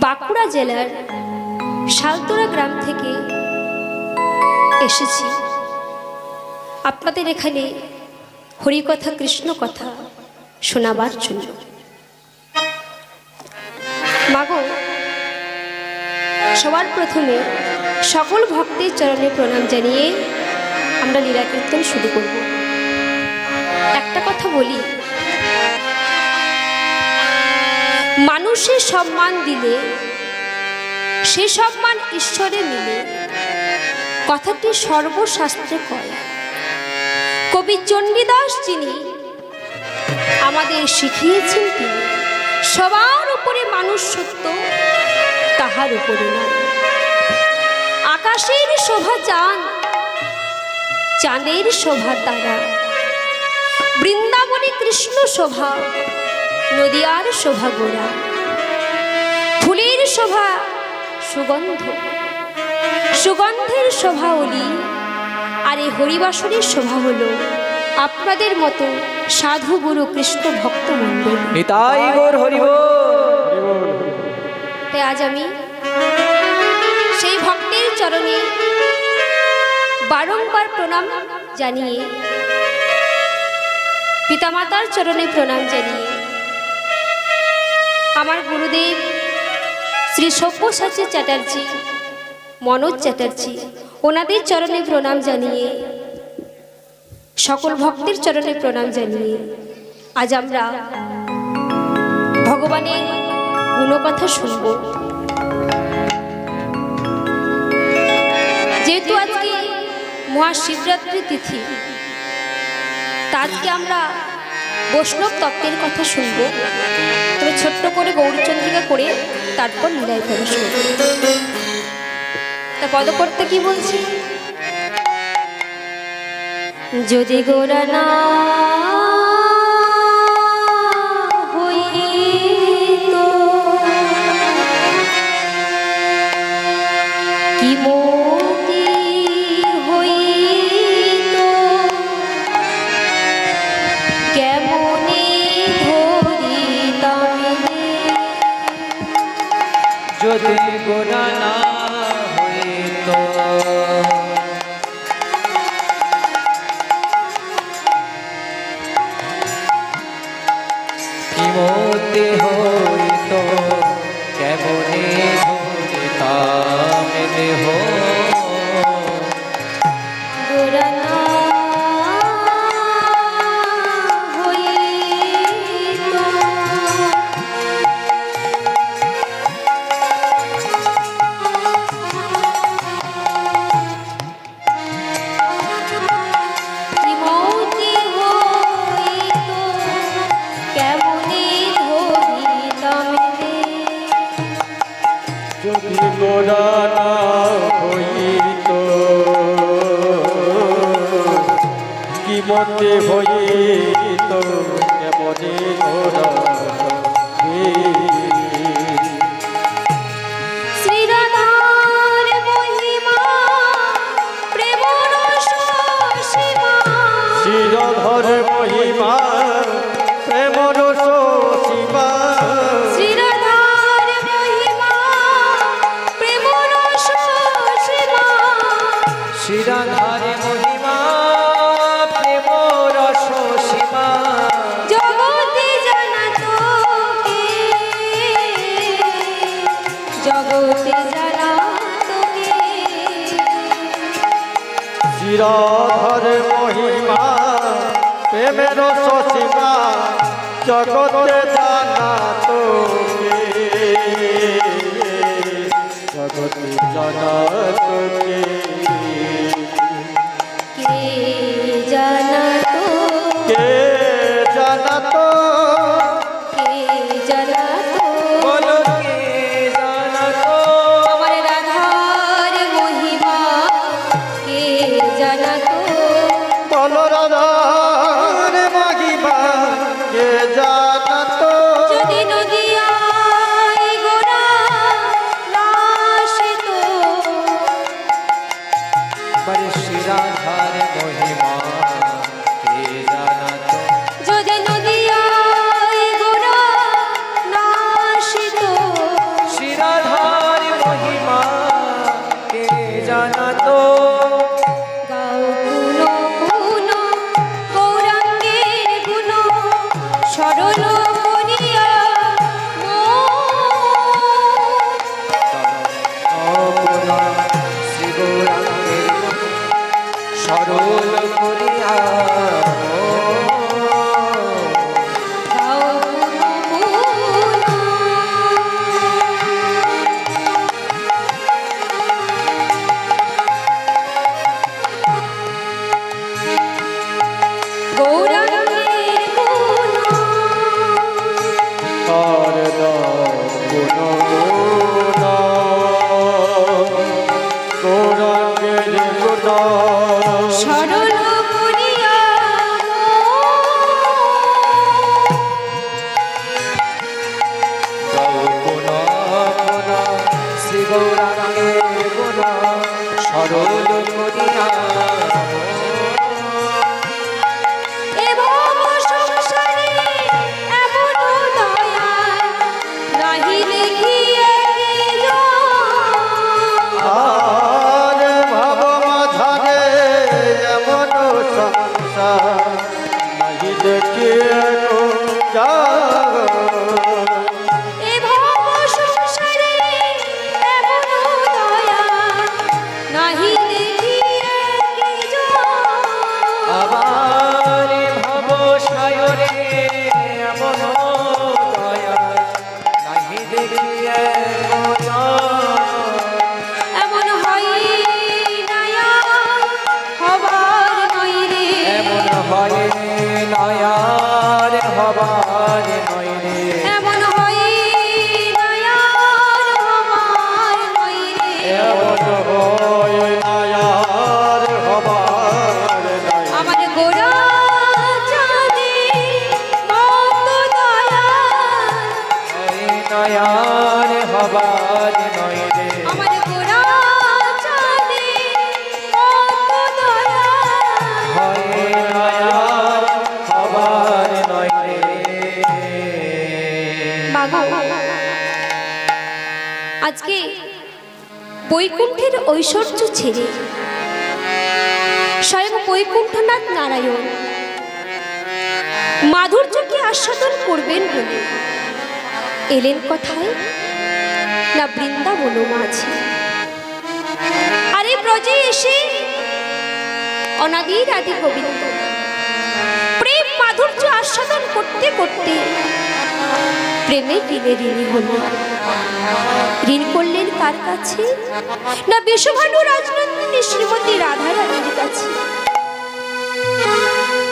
বাঁকুড়া জেলার শালতোরা গ্রাম থেকে এসেছি আপনাদের এখানে হরিকথা কৃষ্ণ কথা শোনাবার জন্য। মাগো, সবার প্রথমে সকল ভক্তের চরণে প্রণাম জানিয়ে আমরা লীলা কীর্তন শুরু করব। একটা কথা বলি, মানুষের সম্মান দিলে সে সম্মান ঈশ্বরে মিলে, কথাটি সর্বশাস্ত্রে কয়। কবি চণ্ডীদাস যিনি আমাদের শিখিয়েছেন, তিনি সবার উপরে মানুষ সত্য, তাহার উপরে নয়। আকাশের শোভা চাঁদ, চাঁদের শোভা তারা, বৃন্দাবনে কৃষ্ণ শোভা, নদিয়ার শোভা গোরা, ফুলের শোভা সুগন্ধ, সুগন্ধের শোভা অলি, আর এই হরিবাসনের শোভা হলো আপনাদের মতো সাধু গুরু কৃষ্ণ ভক্ত মণ্ডল। নিতাই গৌর হরি বল। তাই আজ আমি সেই ভক্তের চরণে বারংবার প্রণাম জানিয়ে, পিতামাতার চরণে প্রণাম জানিয়ে, আমার গুরুদেব শ্রী সব্যসাচী চ্যাটার্জি, মনোজ চ্যাটার্জি, ওনাদের চরণে প্রণাম জানিয়ে, সকল ভক্তের চরণে প্রণাম জানিয়ে আজ আমরা ভগবানের গুণকথা শুনব। যেহেতু আজকে মহাশিবরাত্রি তিথি, তা আজকে আমরা বৈষ্ণব তত্ত্বের কথা শুনব। তবে ছোট্ট করে গৌরচন্দ্রিকা করে তারপর লীলায় প্রবেশ করব। তা পদ করতে কি বলছি, যদি গোরা না হইতো কি মতি হইতো, কেমনে ধরিতাম যদি গোরা না হইতো, মতে হইতো কেমনে ধরিতাম দেহ। গোরা না হইতো কি মতি হইতো, কেমনে ধরিতাম যদি গোরা না হইতো কি মতে হইতো কেমনে গোরা শ্রীরাধার মহিমা প্রেম রস সীমা, শ্রীধর মহিমা প্রেম রস সীমা, শ্রীরাধার মহিমা প্রেম রস সীমা, শ্রীরাধারে মহিমা প্রেম রস সীমা, জগতে জানাতো কে, জগতে জানাতো কে, শ্রীধর মহিমা প্রেমের সীমা, জগতে জানা তোকে, জগতে জানা তোকে, কে জানাতো, কে জানা তো, কে জানাতো, বলো কে জানাতো, আমার রাধার মহিমা কে জানাতো, বলো রাধার মহিমা কে জানা তো, যদি নদিয়ায় গোরা না আসিতো, সরল করিয়া এ ভব সংসারে এমন দয়া নাহি দেখিয়ে আর ভাব মাঝারে এমন সংসার নাহি দেখিয়ে যা এ ভব সংসারে এমন দয়া নাহি দেখিয়ে আবার ভব সায়রে এমন দয়া নাহি দেখিয়ে এমন হয় নায়া হবার নয় রে এমন হয় নয়ার হবার নয় রে এমন হয় নায়া হবার নয় রে এমন হয় নায়ার হবার নাই আমার গোরা চাঁদে মত দয়া নয়ার হবার নয় রে আমার গোরা চাঁদে মত দয়া হয় নয়ার হবার নয় রে মাগো আজকে বৈকুণ্ঠের ঐশ্বর্য ছেড়ে স্বয়ং বৈকুণ্ঠনাথ নারায়ণ মাধুর্যকে আস্বাদন করবেন বলে এলেন কথায় না বৃন্দাবন মাঝে আরে ব্রজে এসে অনাদির আদি গোবিন্দ প্রেম মাধুর্য আস্বাদন করতে করতে প্রেমে ঋণে ঋণী হল ঋণ করলেন কার কাছে না বিশ্বভানু রাজনন্দিনী শ্রীমতী রাধারানীর কাছে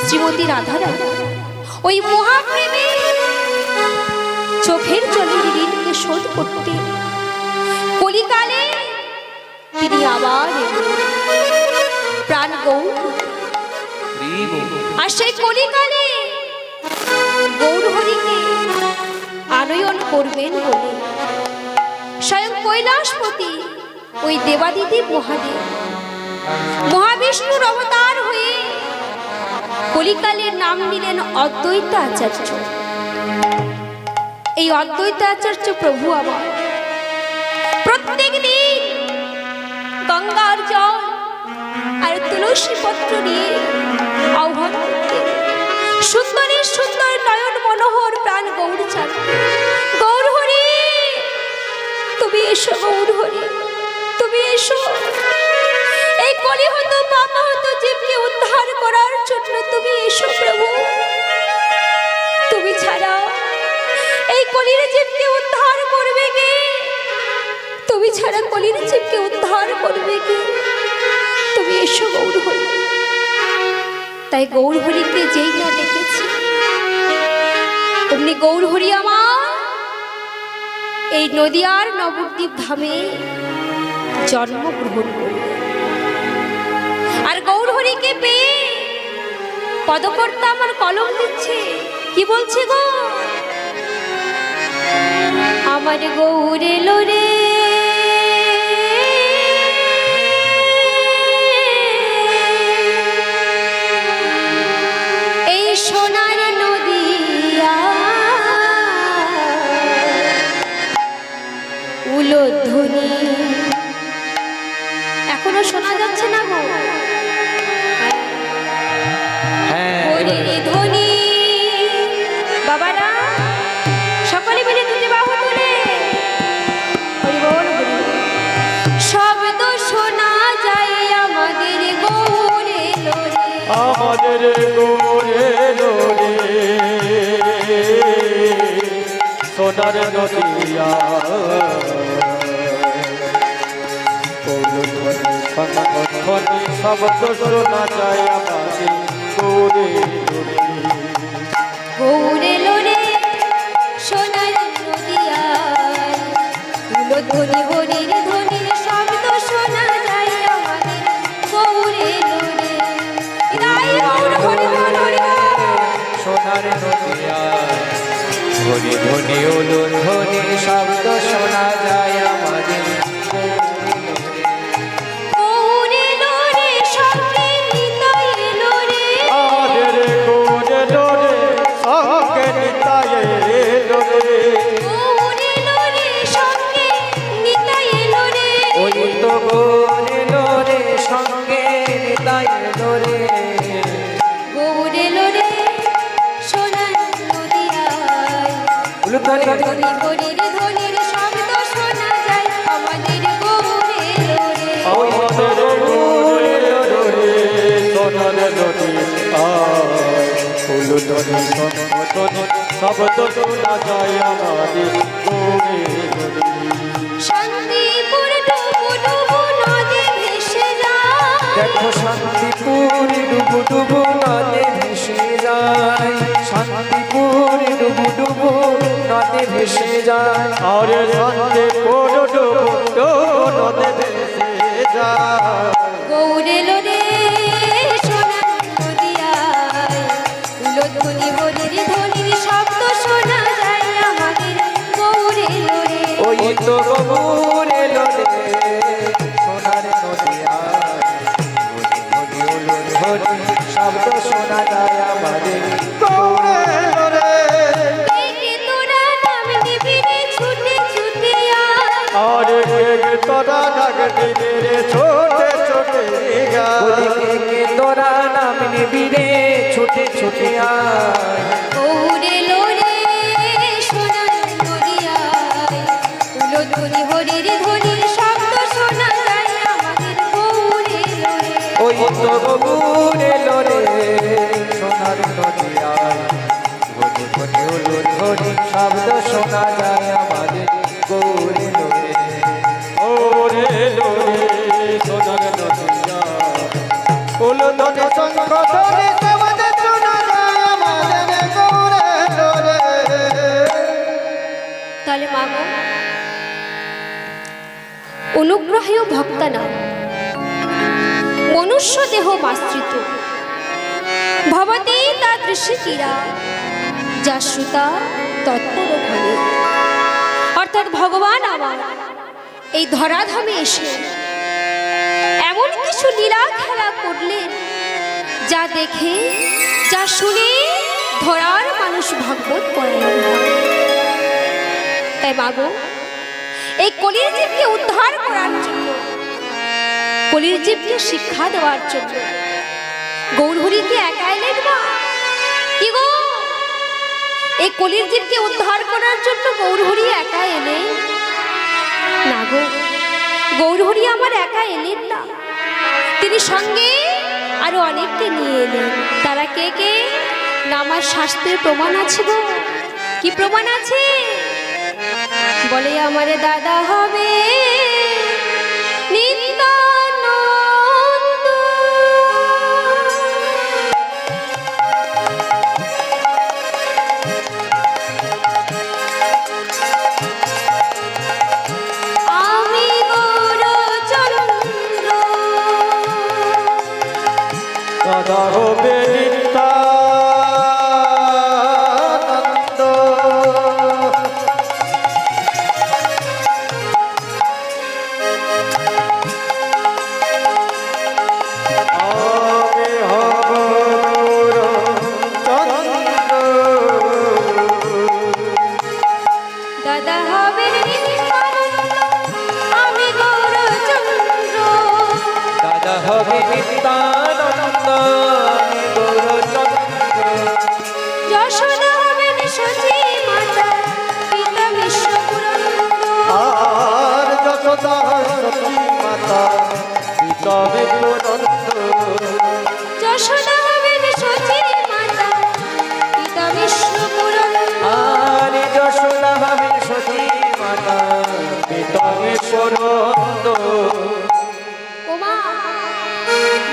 শ্রীমতী রাধারানী ওই মহাপ্রেমে চোখের জলের ঋণকে শোধ করতে কলিকালে তিনি আবার এলেন প্রাণ গৌর আর সেই কলিকালে গৌরহরিকে আনয়ন করবেন বলে স্বয়ং কৈলাসপতি ওই দেবাদিদেব মহাদেব মহাবিষ্ণুর অবতার হয়ে কলিকালের নাম নিলেন অদ্বৈত আচার্য এই অদ্বৈত আচার্য প্রভু আমার প্রত্যেক দিন গঙ্গার জল আর তুলসী পত্র নিয়ে আহ্বান করতেন সুন্দরী সুন্দর নয়ন মনোহর প্রাণ গৌর চাঁদ গৌর হরি তুমি এসো গৌর হরি তুমি এসো এই কলিহত পাপহত জীবকে উদ্ধার করার জন্য তুমি এসো প্রভু তুমি ছাড়া এই কলির জীবকে উদ্ধার করবে কে তুমি ছাড়া কলির জীবকে উদ্ধার করবে কে তুমি এসো গৌর হরি তাই গৌর হরিকে যেই না ডেকেছি অমনি গৌর হরি আমার এই নদিয়ার নবদ্বীপ ধামে জন্মগ্রহণ করলেন আর গৌর হরিকে পেয়ে পদকর্তা আমার কলম দিচ্ছে কি বলছে গো আমার গৌর এলো রে এই সোনার নদিয়া উলোধ্বনি এখনো শোনা যাচ্ছে না গো হ্যাঁ হরির ধ্বনি বাবারা সকলে মিলে দুটি বাহু তুলে হরি বল হরি বল। শব্দ শোনা যায় আমাদের গৌরে লোরে আমাদের গোরে লোরে সোনার নদিয়া ধ্বনি শব্দ শোনা যায় আমাদের গোরে লোরে গৌরে লোরে সোনার নদিয়ায় উলোধ্বনি হরির ধ্বনির শব্দ শোনা যায় আমাদের গৌরে লোরে তাই গৌর হরি বল হরি বল। সোনার নদিয়ায় ধ্বনি ধ্বনি ওলো ধ্বনি শব্দ শোনা যায় আমাদের গৌর উলুধ্বনি শঙ্খধ্বনি শব্দ শোনা যায় আমাদের গৌরে গৌরে। শান্তিপুর ডুবু ডুবু নদী ভেসে যায়, দেখো শান্তিপুর ডুবু ডুবু নদে ভেসে যায়, শান্তিপুর ডুবু ডুবু নদে ভেসে যায়। আরে শান্তিপুর ডুবু ডুবু নদে ভেসে যায়। গৌরে লোরে সোনার নদিয়ায়, উলুধ্বনি হরির ধ্বনির শব্দ শোনা যায় আমাদের গৌরে লোরে। ওই তো গৌর এলো রে সোনার নদিয়ায়, ধনি উলুধ্বনি শব্দ শোনা যায় আমাদের গৌরে গৌরে। কে তোরা নাম নিবি রে ছুটে ছুটে আয়, আরে কে তোরা ডাক দিবি রে ছোটে ছোটে গায়। বলি কে তোরা নাম নিবি রে ছুটে ছুটে আয়। গৌরে লোরে সোনার নদিয়ায়, উলুধ্বনি হরির ধ্বনির শব্দ শোনা যায় আমাদের গৌরে লোরে। ওই তো গৌর এলো রে সোনার নদিয়ায়, ধনি ধনি উলুধ্বনি শব্দ শোনা যায় আমাদের গৌর এলো রে। ওরে লোরে সোনার নদিয়া উলুধ্বনি শঙ্খধ্বনি শব্দ শোনা যায় আমাদের গৌরে লোরে। তাহলে মাগো অনুগ্রহেও ভক্তা নাম, মনুষ্য দেহ মাশ্রিত, ভবতে তা দৃশ্যিরা যা শ্রুতা তৎপর ভবে। অর্থাৎ ভগবান আমার এই ধরাধামে এসে এমন কিছু লীলা খেলা করলেন, যা দেখে যা শুনে ধরার মানুষ ভাগবত পরায়ণ হয়। তাই মাগো এই কলির জীবকে উদ্ধার করার জন্য, কলির জীবকে শিক্ষা দেওয়ার জন্য গৌরহরিকে একা এলেন মা? কি গো, এই কলির জীবকে উদ্ধার করার জন্য গৌরহরি একা এলেন না গো? গৌরহরি আমার একা এলেন না, তিনি সঙ্গে আরো অনেককে নিয়ে এলেন। তারা কে কে না আমার শাস্ত্রের প্রমাণ আছে গো। কি প্রমাণ আছে? বলে আমার দাদা হবে নিত্যানন্দ, আমি গৌরচন্দ্র, দাদা হবে নিত্যানন্দ। আমি হব গৌরচন্দ্র। দাদা হবে নিত্যানন্দ, আমি গৌরচন্দ্র। দাদা হবে নিত্যানন্দ আমি গৌরচন্দ্র, যশোদা হবেন সচী মাতা, পিতা বিশ্বপুরন্দ। আর যশোদা সতী মাতা পিতা বিপুনন্দ। যশোদা হবেন সচী মাতা, পিতা বিশ্বপুরন্দ। আর যশোদা হবে সতী মাতা পিতা বিশ্বরন্দ। ওমা,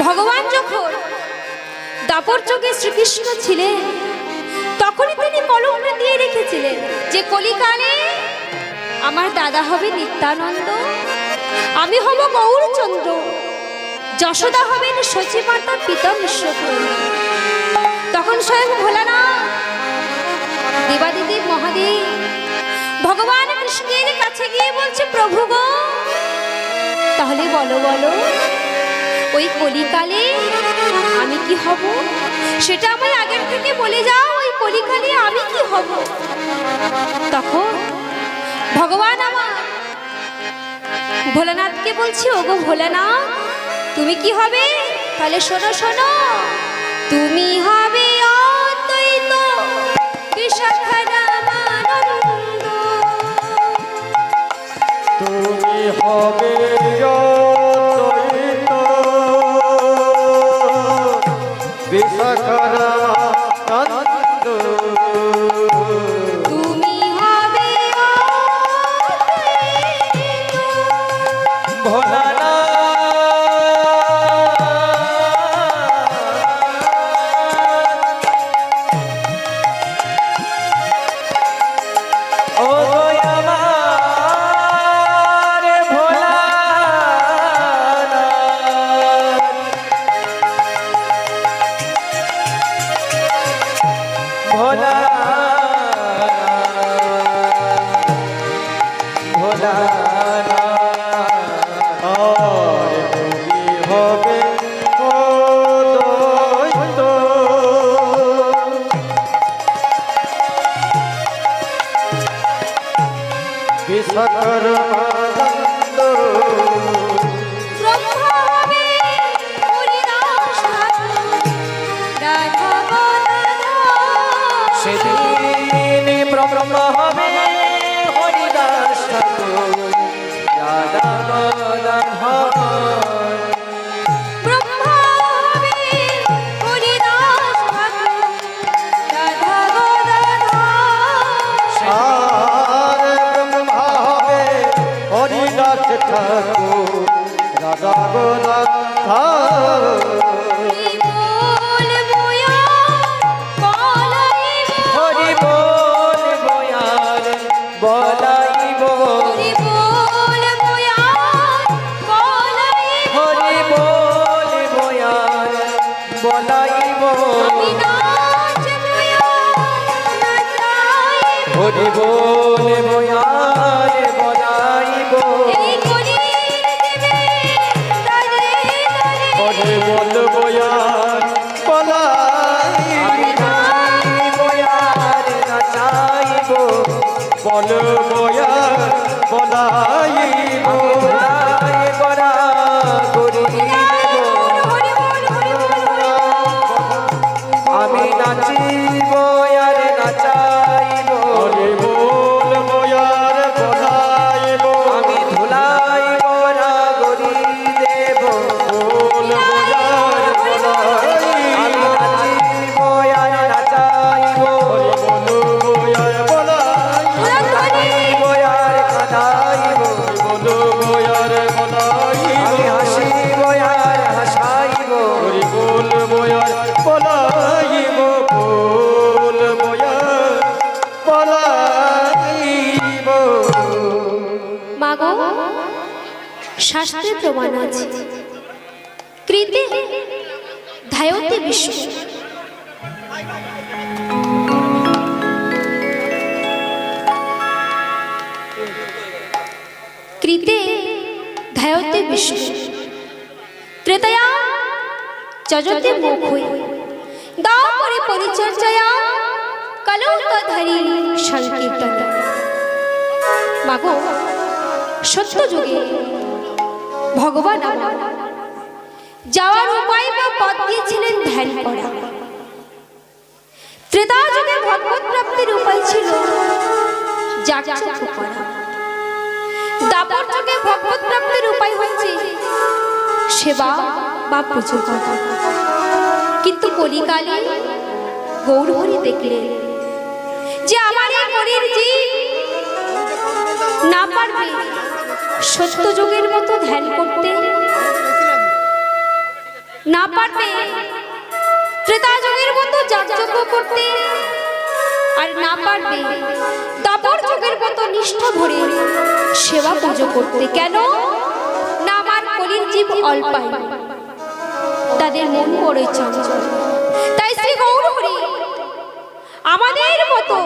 ভগবান যখন দাপর যুগে শ্রীকৃষ্ণ ছিলেন, তখনই তিনি কলমে দিয়ে রেখেছিলেন যে কলিকালে আমার দাদা হবে নিত্যানন্দ, আমি হব গৌরচন্দ্র, যশোদা হবেন সচিমাতা, পিতা বিশ্বপুরন্দ। তখন স্বয়ং ভোলানাথ দেবাদিদেব মহাদেব ভগবান কৃষ্ণের কাছে গিয়ে বলছে, প্রভু গো, তাহলে বলো বলো ওই কলিকালে আমি কি হব? সেটা আমায় আগের থেকে বলে যাও, ওই কলিকালে আমি কি হব? তখন ভগবান আমার ভোলানাথকে বলছি, ওগো ভোলানাথ, তুমি কি হবে? তাহলে শোনো শোনো, তুমি হবে অদ্বৈত বিশাখা রামানন্দ। তুমি হবে অদ্বৈত বিশাখারানন্দ। ও আমার ভোলা ভোলা আর তুমি হবে ও দৈত্য বিশ্বকর্মানন্দ ব্রহ্মা হবে হরিদাস ঠাকুর, রাধা গদাধর। সেদিন ব্রহ্ম হবে হরিদাস ঠাকুর রাধা গদাধর। ব্রহ্মা হবে হরিদাস ঠাকুর, রাধা গদাধর। আর ব্রহ্মা হবে হরিদাস ঠাকুর রাধা গোদাধর। হরি বল বয়ান বলাইব, হরি বল বয়ার বলাইব, হরি বল বয়ান বলাইব। হরি বল বয়ার বলাইব, আমি নাচব নাচাইব, হরি বল বয়ার বলাইব, এই কলির দিনে তারে তারে। হরি বল বয়ার আমি নাচিব বয়ার নাচাইব, বল বয়ার বলাইব। ভোলাই বরা করি দেব। হরি বল হরি বল হরি বল। আমি নাচিব আর নাচাইব, হরি বল বয়ার বলাইব। আমি ধুলাই বরা করি দেব। বল বয়ার আমি বলাইব। নাচিব আর নাচাইব, হরি বল বয়ার বলাইব। নাচিব আর কাঁদাইব, বল বয়ার বলাইব। আমি হাসিব আর হাসাইব, হরি বল বয়ার বলাইব। বল বয়ার বলাইব। মাগো, শাস্ত্রে প্রমাণ আছে, কৃতে ধায়তে বিশ্ব। কৃতে ধায়তে বিশ্ব, ত্রেতয়া যজতে মুখ হই, দাও করে পরিচর্যয়া কলঙ্কধারী সংকীর্তন। মাগো, সত্য যুগে ভগবান আমার যাওয়ার উপায় বা পথ দিয়েছিলেন ধ্যান করা। ত্রেতা যুগে ভগবত প্রাপ্তির উপায় ছিল যাগযজ্ঞ করা। দাপর যুগে ভগবত প্রাপ্তির উপায় হচ্ছে সেবা বা পুজো করা। কিন্তু কলিকালে গৌরহরি দেখলে যে আমার এই মনের জীব না পারবে সত্য যুগের মতো ধ্যান করতে, না পারবে ত্রেতা যুগের মতো যাগযজ্ঞ করতে, আর না পারবে দাপর যুগের মতো নিষ্ঠা ভরে সেবা পুজো করতে। কেন না, আমার কলির জীব অল্পাই, তাদের মন বড়ই চঞ্চল। তাই শ্রী গৌরহরি আমাদের মতো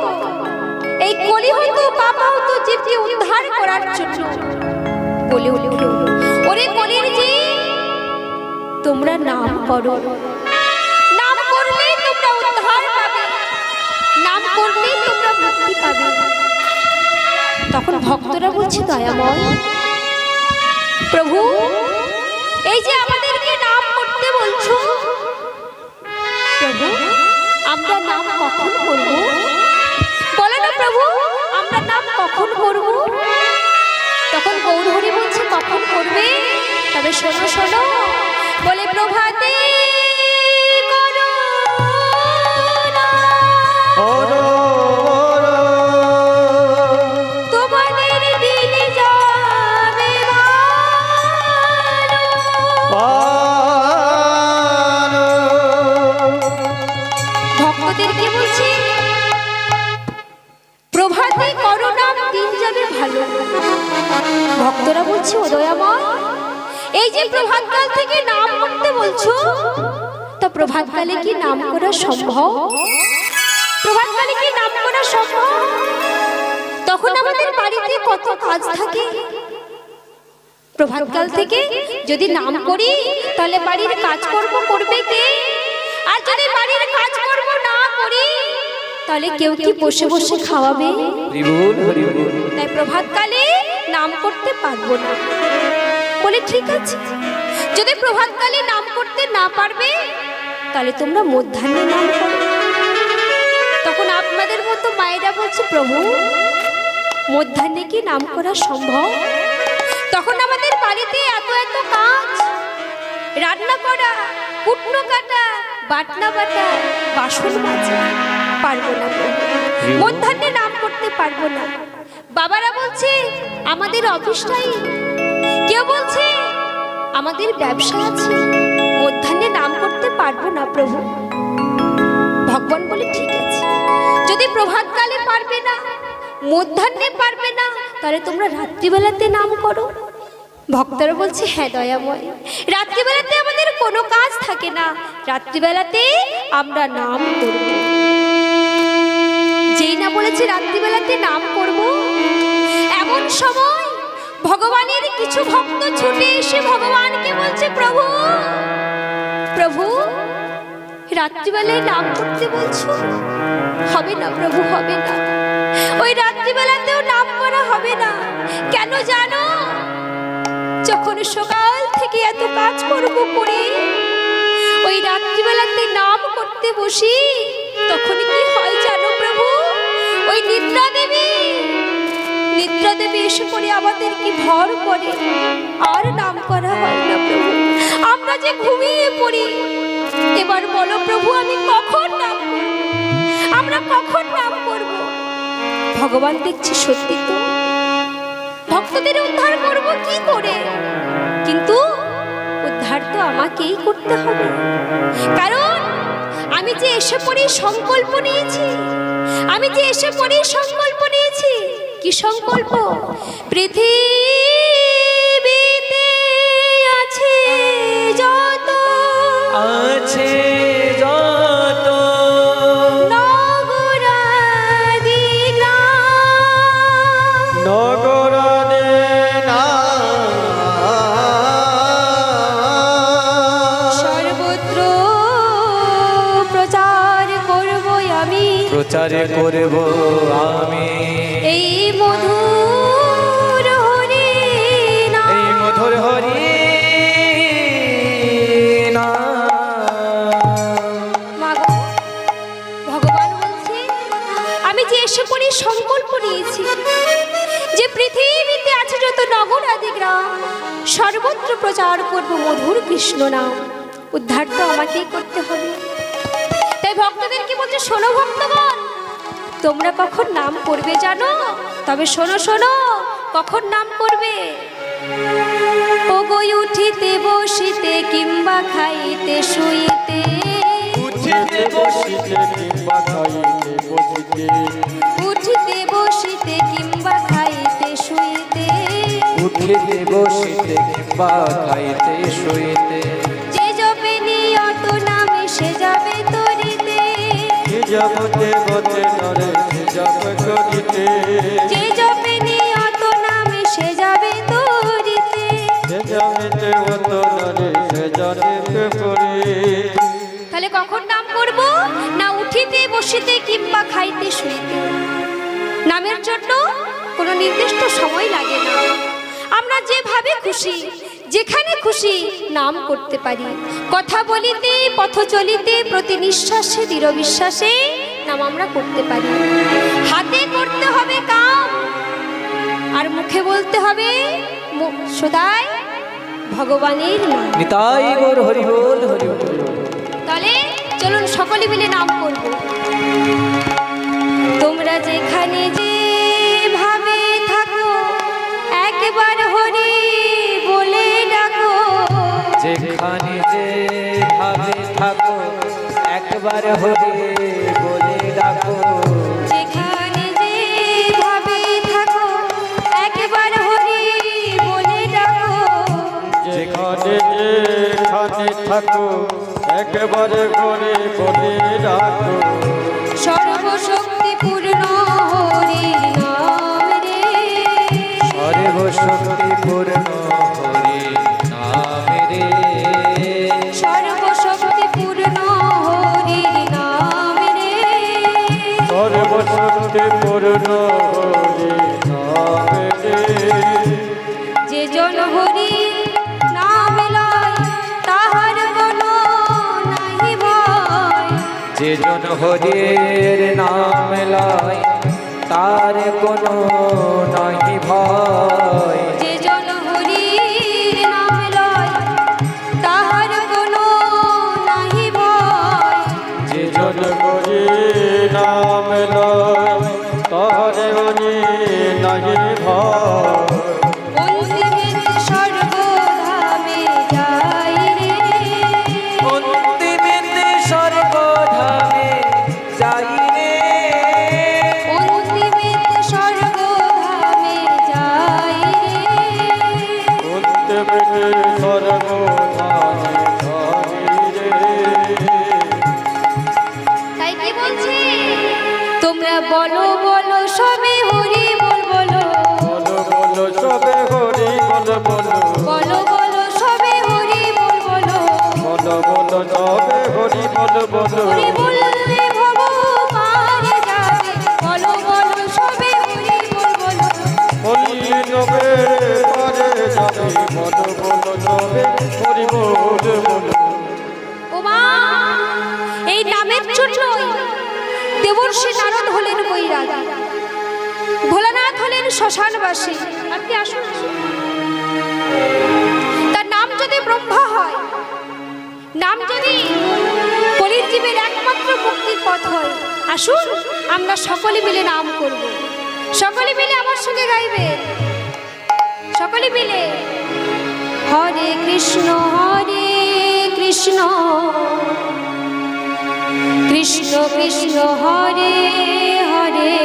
এই কলিহত পাপাহত জীবকে উদ্ধার করার জন্য বলে উঠল, ওরে কলির জীব, তোমরা নাম করো, নাম করলেই তোমরা উদ্ধার পাবে, নাম করলেই তোমরা মুক্তি পাবে। তখন ভক্তরা বলছে, দয়াময় প্রভু, এই যে আমাদেরকে নাম করতে বলছো, প্রভু আমরা নাম কখন করব? বলে না প্রভু, আমরা নাম কখন করব? তখন গৌরহরি বলছে, কখন করবে? তবে শোনো শোনো, বলে প্রভাতে করো না, তোমাদের দিন যাবে বলছি ও দয়াময়, এই যে প্রভাতকাল থেকে নাম করতে বলছো, তা প্রভাতকালে কি নাম করা সম্ভব? প্রভাতকালে কি নাম করা সম্ভব? তখন আমাদের বাড়িতে কত কাজ থাকে। প্রভাতকাল থেকে যদি নাম করি তাহলে বাড়ির কাজকর্ম করবে কে? আর যদি বাড়ির কাজকর্ম না করি তাহলে কেউ কি বসে বসে খাওয়াবে? তাই প্রভাতকালে নাম করতে পারবো না। বলে ঠিক আছে, যদি প্রভাতকালে নাম করতে না পারবে তাহলে তোমরা মধ্যাহ্নে নাম করো। তখন আপনাদের মতো মায়েরা বলছে, প্রভু মধ্যাহ্নে কি নাম করা সম্ভব? তখন আমাদের বাড়িতে এত এত কাজ, রান্না করা, কুটনো কাটা, বাটনা বাটা, বাসন মাজা, পারবো না প্রভু, মধ্যাহ্নে নাম করতে পারবো না। বাবারা বলছে আমাদের অফিস টাইম, কেউ বলছে আমাদের ব্যবসা আছে, মধ্যাহ্নে নাম করতে পারবো না প্রভু। ভগবান বলে ঠিক আছে, যদি প্রভাতকালে পারবে না, মধ্যাহ্নে পারবে না, তাহলে তোমরা রাত্রিবেলাতে নাম করো। ভক্তরা বলছে হ্যাঁ দয়াময়, রাত্রিবেলাতে আমাদের কোনো কাজ থাকে না, রাত্রিবেলাতে আমরা নাম করব। যেই না বলেছে রাত্রিবেলাতে নাম করব, এমন সময় ভগবানের কিছু ভক্ত ছুটে এসে ভগবানকে বলছে, প্রভু প্রভু রাত্রিবেলায় নাম করতে বলছো, হবে না প্রভু, হবে না, ওই রাত্রিবেলাতেও নাম করা হবে না। কেন জানো? যখন সকাল থেকে এত কাজকর্ম করে ওই রাত্রিবেলাতে নাম করতে বসি, তখন কি হয় জানো প্রভু? ওই নিদ্রা দেবী এসে পড়ে আমাদের কি ভর করে, আর নাম করা হয় না প্রভু। আমরা যে ঘুমিয়ে পড়ি। এবার বলো প্রভু, আমি কখন নাম করব? আমরা কখন নাম করব? ভগবান দেখছি সত্যি তো, ভক্তদের উদ্ধার করব কি করে? কিন্তু উদ্ধার তো আমাকেই করতে হবে, কারণ আমি যে এসে পড়ে সংকল্প নিয়েছি, আমি যে এসে পড়ে সংকল্প নিয়েছি। কি সংকল্প? পৃথিবীতে আছে যত নগরাদি গ্রাম, নগরানে না সর্বত্র প্রচার করব আমি, প্রচার করব আমি এই মধুর হরি নাম। এই মধুর হরি মাগো, ভগবান বলছে আমি যে এসে পড়ি সংকল্প নিয়েছি যে পৃথিবীতে আছে যত নগর আদি গ্রাম, সর্বত্র প্রচার করব মধুর কৃষ্ণ নাম। উদ্ধার তো আমাকেই করতে হবে। তাই ভক্তদের কি বলছে, শোনো ভক্তগণ, তোমরা কখন নাম করবে জানো? তবে শোনো শোনো, কখন নাম করবে? ওগো উঠিতে বসিতে কিংবা খাইতে শুইতে, উঠিতে বসিতে কিংবা খাইতে বসিতে, উঠিতে বসিতে কিংবা খাইতে শুইতে, উঠিতে বসিতে কিংবা খাইতে শুইতে, যে জপে নিয়ত নামে সে যাবে তরিতে, যে জপতে বতে নরে সে জপ করিতে, যে জপে নিয়ত নামে সে যাবে তরিতে। যে জপতে বত নরে সে জপে করি। তাহলে কখন নাম করব? না উঠিতে বসিতে কিংবা খাইতে শুইতে। নামের জন্য কোনো নির্দিষ্ট সময় লাগে না, আমরা যেভাবে খুশি যেখানে খুশি নাম করতে পারি। কথা বলিতে, পথ চলিতে, প্রতি নিঃশ্বাসে দৃঢ় বিশ্বাসে নাম আমরা করতে পারি। হাতে করতে হবে কাম, আর মুখে বলতে হবে সদাই ভগবানের নাম। নিতাই গৌর হরি বল, হরি বল। তাহলে চলুন সকলে মিলে নাম করব। তোমরা যেখানে যে ভাবে থাকো একবার হরি বলে ডাকো, যেখানে যে ভাবে থাকো একবার হরি বলে ডাকো, যেখানে যে ভাবে থাকো একবার হরি বলে যেখানে যেখানে থাকো একবারে করে বলে রাখো সর্বশক্তি পূর্ণ হরির নাম রে সর্বশক্তি পূর্ণ হরি নাম রে সর্বশক্তি পূর্ণ হরির নাম রে সর্বশক্তি পূর্ণ হরি নাম রে যে জন হরি নাম লয় তাহার কোনো নাহি ভয় যে জন হরির নাম লয় তার কোনো নাহি ভয় যে জন হরির নাম লয় তাহার কোনো নাহি ভয় যে জন হরি নাম লয় তাহার হরি নাহি ভয় অন্তিমে স্বর্গধামে যাই রে অন্তিমেতে স্বর্গধামে যাই রে অন্তিমে স্বর্গধামে যাই রে অন্তিমে সর্বধামে যাই রে তাই কি বলছে তোমরা বলো বলো সবে হরি বল বলো বলো বলো সবে হরি বলো বলো বলো বলো সবে হরি বল বলো বলো বলো সবে হরি বলো বলো হরি বললে ভব পারে যাবে বলো বলো সবে হরি বল বলো হরি নবে পারে যাবে বলো বলো সবে হরি বলো বলো ওমা এই নামের জন্যই দেবর্ষি নারদ হলেন বৈরাগী ভোলানাথ হলেন শ্মশানবাসী আপনি আসুন তার নাম যদি ব্রহ্মা হয় নাম যদি কলির জীবের একমাত্র মুক্তির পথ হয় আসুন আমরা সকলে মিলে নাম করব সকলে মিলে আমার সঙ্গে গাইবেন সকলে মিলে হরে কৃষ্ণ কৃষ্ণ কৃষ্ণ হরে হরে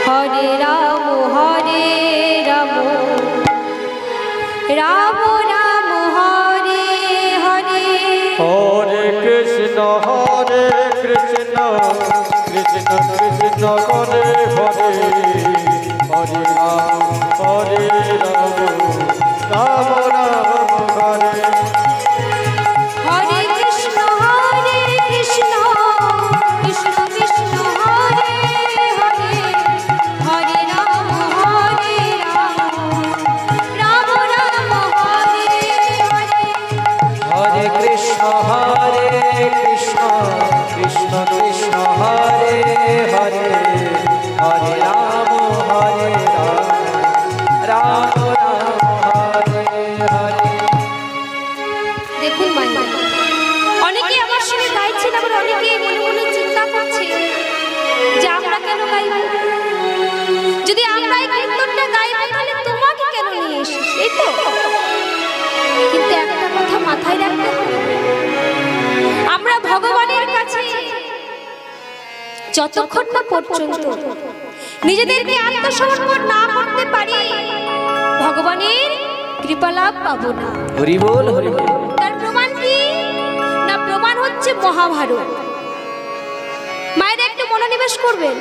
হরে রাম রাম রাম হরে হরে হরে কৃষ্ণ কৃষ্ণ কৃষ্ণ হরে হরে হরে রাম রাম রাম হরে হরে কৃষ্ণ কৃষ্ণ কৃষ্ণ হরে হরে হরে রাম রাম রাম হরে হরে হরে কৃষ্ণ কৃষ্ণ কৃষ্ণ হরে হরে হরে রাম রাম হরে হরে দেখুন মাই অনেকে আমার সঙ্গে গাইছেন আবার অনেকে মনে মনে চিন্তা করছে যে আমরা কেন গাইব যদি আমরা এই কীর্তনটা গাইব তাহলে তোমাকে কেন নিয়ে এসেছি এই তো কিন্তু একটা কথা মাথায় রাখতে হবে আমরা ভগবানের কাছে যতক্ষণ না পর্যন্ত নিজেদেরকে আত্মসমর্পণ না করতে পারি ভগবানের কৃপা লাভ পাবো না হরি বল হরি বল তার প্রমাণ কি না প্রমাণ হচ্ছে মহাভারত মায়ের একটু মনোনিবেশ করবেন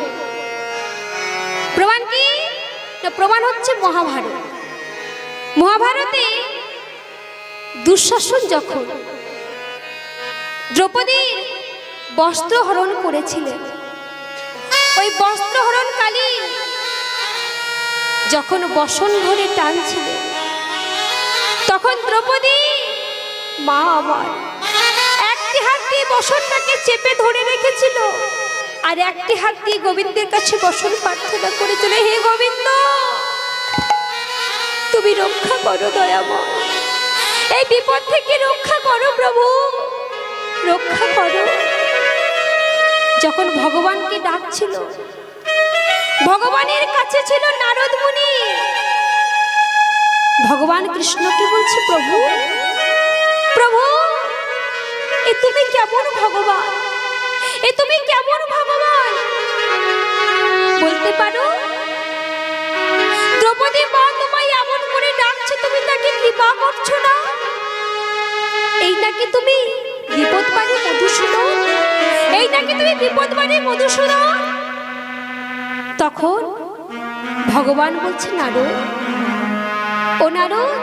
প্রমাণ কি না প্রমাণ হচ্ছে মহাভারত মহাভারতে দুঃশাসন যখন দ্রৌপদীর বস্ত্র হরণ করেছিলেন ওই বস্ত্র হরণকালী যখন বসন ধরে টানছিলেন তখন দ্রৌপদী মা আমার একটি হাত দিয়ে বসনটাকে চেপে ধরে রেখেছিল আর একটি হাত দিয়ে গোবিন্দের কাছে বসন প্রার্থনা করেছিল হে গোবিন্দ তুমি রক্ষা করো দয়াময় এই বিপদ থেকে রক্ষা করো প্রভু রক্ষা করো যখন ভগবানকে ডাকছিল ভগবানের কাছে ছিল নারদ মুনি ভগবান কৃষ্ণকে বলছে প্রভু প্রভু এ তুমি কেমন ভগবান এ তুমি কেমন ভগবান বলতে পারো দ্রৌপদী মা তোমায় এমন করে ডাকছে তুমি তাকে নাকি তুমি বিপদবাণী মধুসূদন, এই নাকি তুমি বিপদবাণী মধুসূদন। তখন ভগবান বলছে, নারদ, ও নারদ,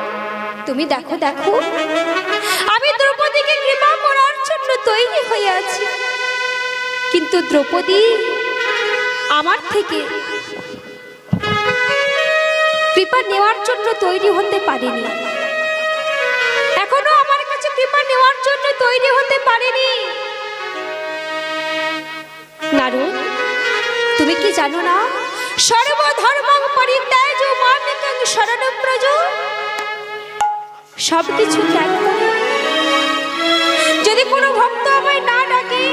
তুমি দেখো দেখো, আমি দ্রৌপদীকে কৃপা করার জন্য তৈরি হয়ে আছি, কিন্তু দ্রৌপদী আমার থেকে কৃপা নেওয়ার জন্য তৈরি হতে পারেনি, এখনো আমার কাছে কৃপা নেওয়ার জন্য তৈরি হতে পারেনি। নারদ, তুমি কি জানো না, সর্বধর্মং পরিত্যাজ্য মামেকং শরণং ব্রজ, সবকিছু ত্যাগ করে যদি কোনো ভক্ত আমায় না ডাকে,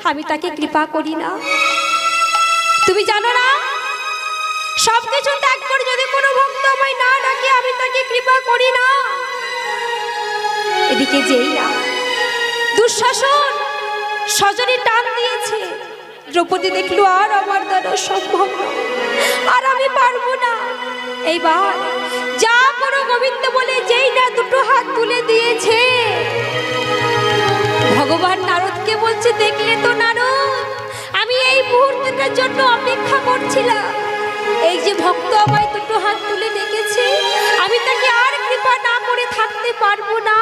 আমি তাকে কৃপা করি না। তুমি জানো না, সবকিছু ত্যাগ করে যদি কোনো ভক্ত আমায় না ডাকে, আমি তাকে কৃপা করি না। এদিকে যেই না দুঃশাসন সজনী টান দিয়েছে, দ্রৌপদী দেখলো আর আমার দ্বারা সম্ভব না, আর আমি পারবো না, এইবার যা করো গোবিন্দ বলে যেই না দুটো হাত তুলে দিয়েছে, ভগবান নারদকে বলছে, দেখলে তো নারদ, আমি এই মুহূর্তটার জন্য অপেক্ষা করছিলাম, এই যে ভক্ত আমায় দুটো হাত তুলে ডেকেছে, আমি তাকে আর কৃপা না করে থাকতে পারবো না।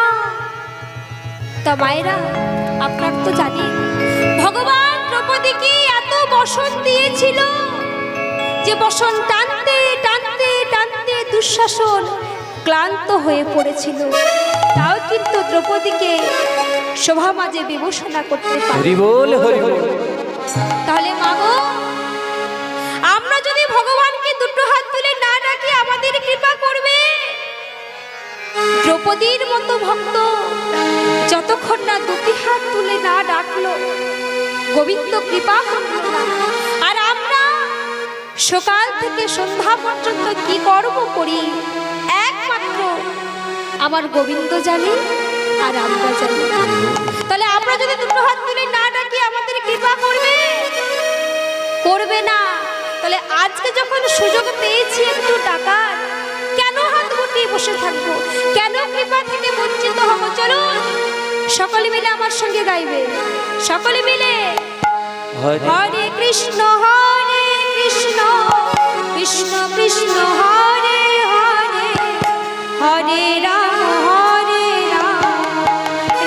তা মায়েরা, আপনার তো জানেন ভগবান দ্রৌপদীকে এত বসন দিয়েছিল যে বসন টানতে টানতে টানতে দুঃশাসন ক্লান্ত হয়ে পড়েছিল, তাও কিন্তু দ্রৌপদীকে শোভা মাঝে বিবেচনা করতে পারে। হরি বল, হরি বল। তাহলে মাগো, আমরা যদি ভগবানকে দুটো হাত তুলে না ডাকি, আমাদের কৃপা করবে? দ্রৌপদীর মতো ভক্ত যতক্ষণ না দুটি হাত তুলে না ডাকলো, গোবিন্দ কৃপা করল না। আর আমরা সকাল থেকে সন্ধ্যা পর্যন্ত কি কর্ম করি, একমাত্র আমার গোবিন্দ জানে আর আমরা জানি। তাহলে আমরা যদি দুটো হাত তুলে না ডাকি, আমাদের কৃপা করবে? করবে না। তাহলে আজকে যখন সুযোগ পেয়েছি একটু ডাকার, কেন হাত গুটিয়ে বসে থাকবো, কেন কৃপা থেকে বঞ্চিত হবো? চলো সকলে মিলে আমার সঙ্গে গাইবে, সকলে মিলে হরে কৃষ্ণ কৃষ্ণ কৃষ্ণ হরে হরে, হরে রাম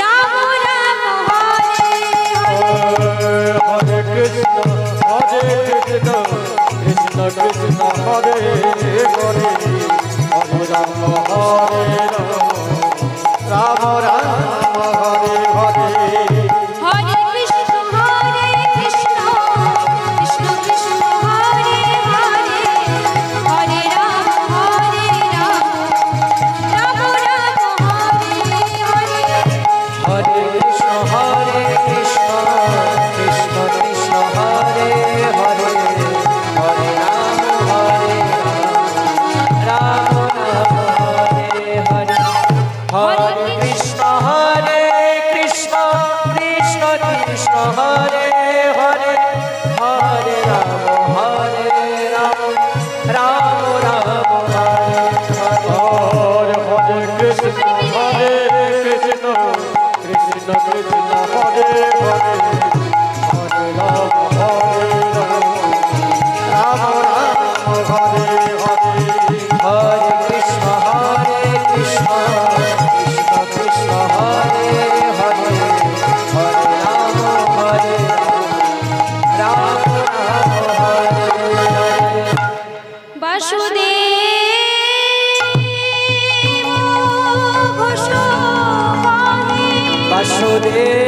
রাম রাম হরে হরে। হরে কৃষ্ণ কৃষ্ণ কৃষ্ণ হরে হরে, হরে রাম রাম রাম হরে হরে। হরে কৃষ্ণ কৃষ্ণ কৃষ্ণ হরে হরে, হরে রাম রাম রাম হরে হরে। হরে কৃষ্ণ কৃষ্ণ কৃষ্ণ হরে হরে, হরে রাম রাম হরে হরে। হরে কৃষ্ণ কৃষ্ণ কৃষ্ণ হরে হরে, হরে রাম রাম রাম হরে হরে। হরে কৃষ্ণ কৃষ্ণ কৃষ্ণ কৃষ্ণ হরে হরে, হরে রাম রাম রাম হরে হরে। হরে কৃষ্ণ কৃষ্ণ কৃষ্ণ হরে হরে, হরে রাম রাম হরে হরে। বাসুদেব ঘোষ গাহে, বাসুদেব